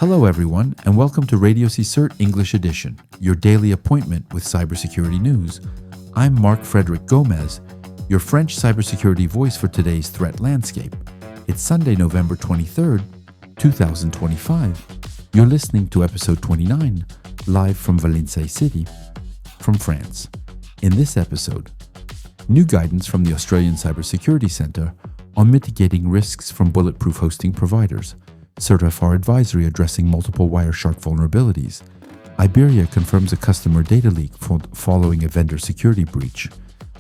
Hello everyone, and welcome to RadioCSIRT English Edition, your daily appointment with cybersecurity news. I'm Mark Frederick Gomez, your French cybersecurity voice for today's threat landscape. It's Sunday, November 23rd, 2025. You're listening to episode 29, live from Valencia City, from France. In this episode, new guidance from the Australian Cybersecurity Centre on mitigating risks from bulletproof hosting providers, CERT-FR advisory addressing multiple Wireshark vulnerabilities, Iberia confirms a customer data leak following a vendor security breach,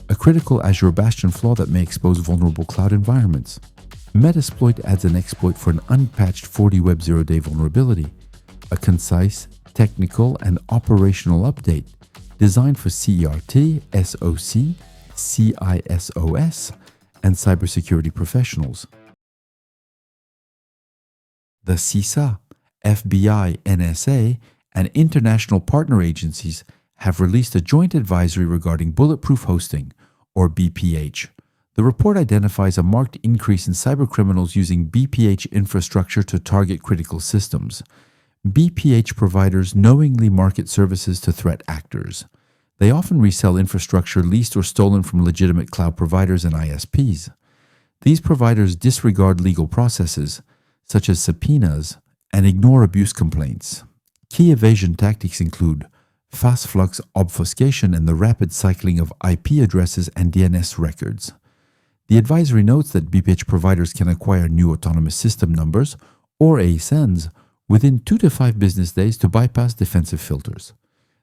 a critical Azure Bastion flaw that may expose vulnerable cloud environments, Metasploit adds an exploit for an unpatched 40 Web 0-day vulnerability, a concise, technical, and operational update designed for CERT, SOC, CISOS, and cybersecurity professionals. The CISA, FBI, NSA, and international partner agencies have released a joint advisory regarding bulletproof hosting, or BPH. The report identifies a marked increase in cybercriminals using BPH infrastructure to target critical systems. BPH providers knowingly market services to threat actors. They often resell infrastructure leased or stolen from legitimate cloud providers and ISPs. These providers disregard legal processes, such as subpoenas, and ignore abuse complaints. Key evasion tactics include fast flux obfuscation and the rapid cycling of IP addresses and DNS records. The advisory notes that BPH providers can acquire new autonomous system numbers, or ASNs, within 2 to 5 business days to bypass defensive filters.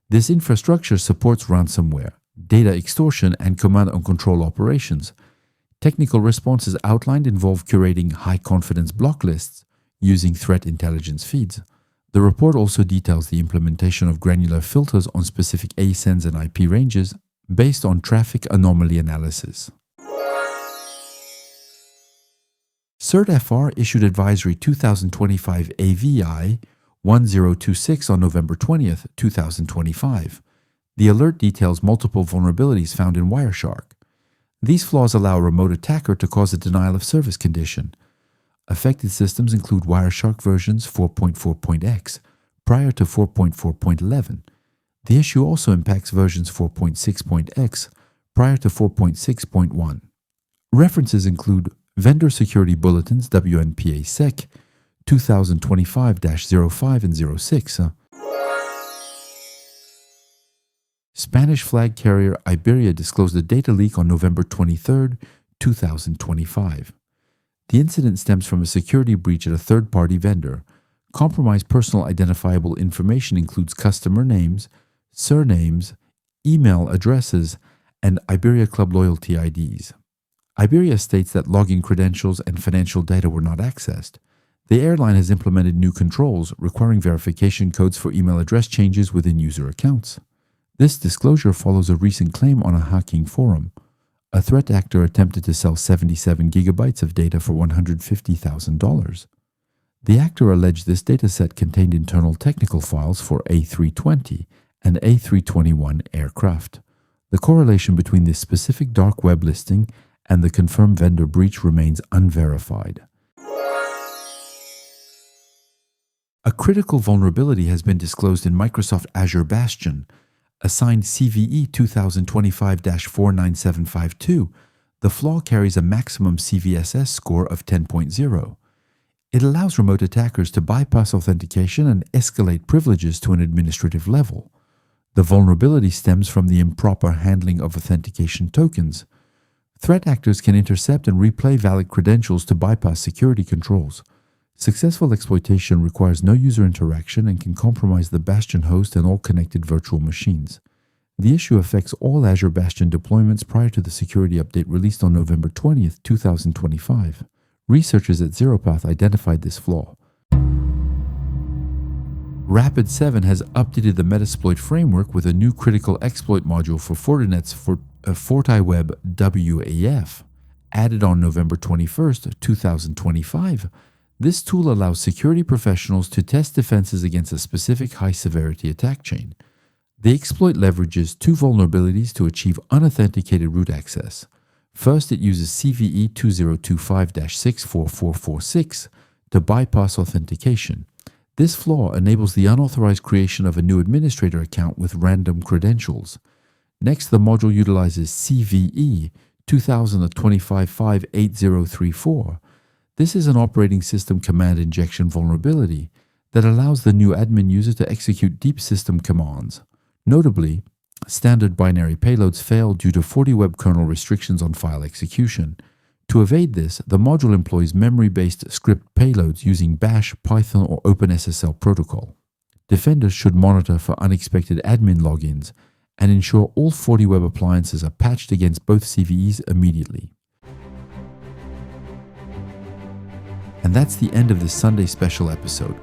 This infrastructure supports ransomware, data extortion, and command and control operations. Technical responses outlined involve curating high-confidence block lists using threat intelligence feeds. The report also details the implementation of granular filters on specific ASNs and IP ranges based on traffic anomaly analysis. CERT-FR issued Advisory 2025 AVI 1026 on November 20th, 2025. The alert details multiple vulnerabilities found in Wireshark. These flaws allow a remote attacker to cause a denial of service condition. Affected systems include Wireshark versions 4.4.x prior to 4.4.11. The issue also impacts versions 4.6.x prior to 4.6.1. References include Vendor Security Bulletins WNPA-SEC 2025-05 and 06. Spanish flag carrier Iberia disclosed a data leak on November 23, 2025. The incident stems from a security breach at a third-party vendor. Compromised personal identifiable information includes customer names, surnames, email addresses, and Iberia Club loyalty IDs. Iberia states that login credentials and financial data were not accessed. The airline has implemented new controls requiring verification codes for email address changes within user accounts. This disclosure follows a recent claim on a hacking forum. A threat actor attempted to sell 77 gigabytes of data for $150,000. The actor alleged this dataset contained internal technical files for A320 and A321 aircraft. The correlation between this specific dark web listing and the confirmed vendor breach remains unverified. A critical vulnerability has been disclosed in Microsoft Azure Bastion. Assigned CVE 2025-49752, the flaw carries a maximum CVSS score of 10.0. It allows remote attackers to bypass authentication and escalate privileges to an administrative level. The vulnerability stems from the improper handling of authentication tokens. Threat actors can intercept and replay valid credentials to bypass security controls. Successful exploitation requires no user interaction and can compromise the Bastion host and all connected virtual machines. The issue affects all Azure Bastion deployments prior to the security update released on November 20th, 2025. Researchers at ZeroPath identified this flaw. Rapid7 has updated the Metasploit framework with a new critical exploit module for Fortinet's FortiWeb WAF. Added on November 21st, 2025, this tool allows security professionals to test defenses against a specific high-severity attack chain. The exploit leverages 2 vulnerabilities to achieve unauthenticated root access. First, it uses CVE 2025-64446 to bypass authentication. This flaw enables the unauthorized creation of a new administrator account with random credentials. Next, the module utilizes CVE 2025-58034. This is an operating system command injection vulnerability that allows the new admin user to execute deep system commands. Notably, standard binary payloads fail due to 40-web kernel restrictions on file execution. To evade this, the module employs memory-based script payloads using Bash, Python, or OpenSSL protocol. Defenders should monitor for unexpected admin logins and ensure all 40-web appliances are patched against both CVEs immediately. And that's the end of this Sunday special episode.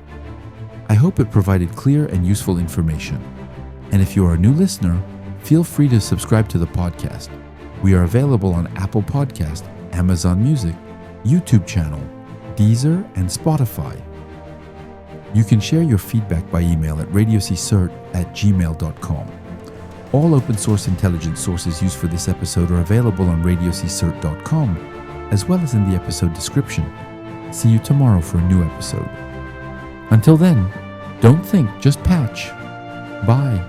I hope it provided clear and useful information. And if you are a new listener, feel free to subscribe to the podcast. We are available on Apple Podcast, Amazon Music, YouTube channel, Deezer, and Spotify. You can share your feedback by email at RadioCSIRT@gmail.com. All open source intelligence sources used for this episode are available on RadioCSIRT.com, as well as in the episode description. See you tomorrow for a new episode. Until then, don't think, just patch. Bye.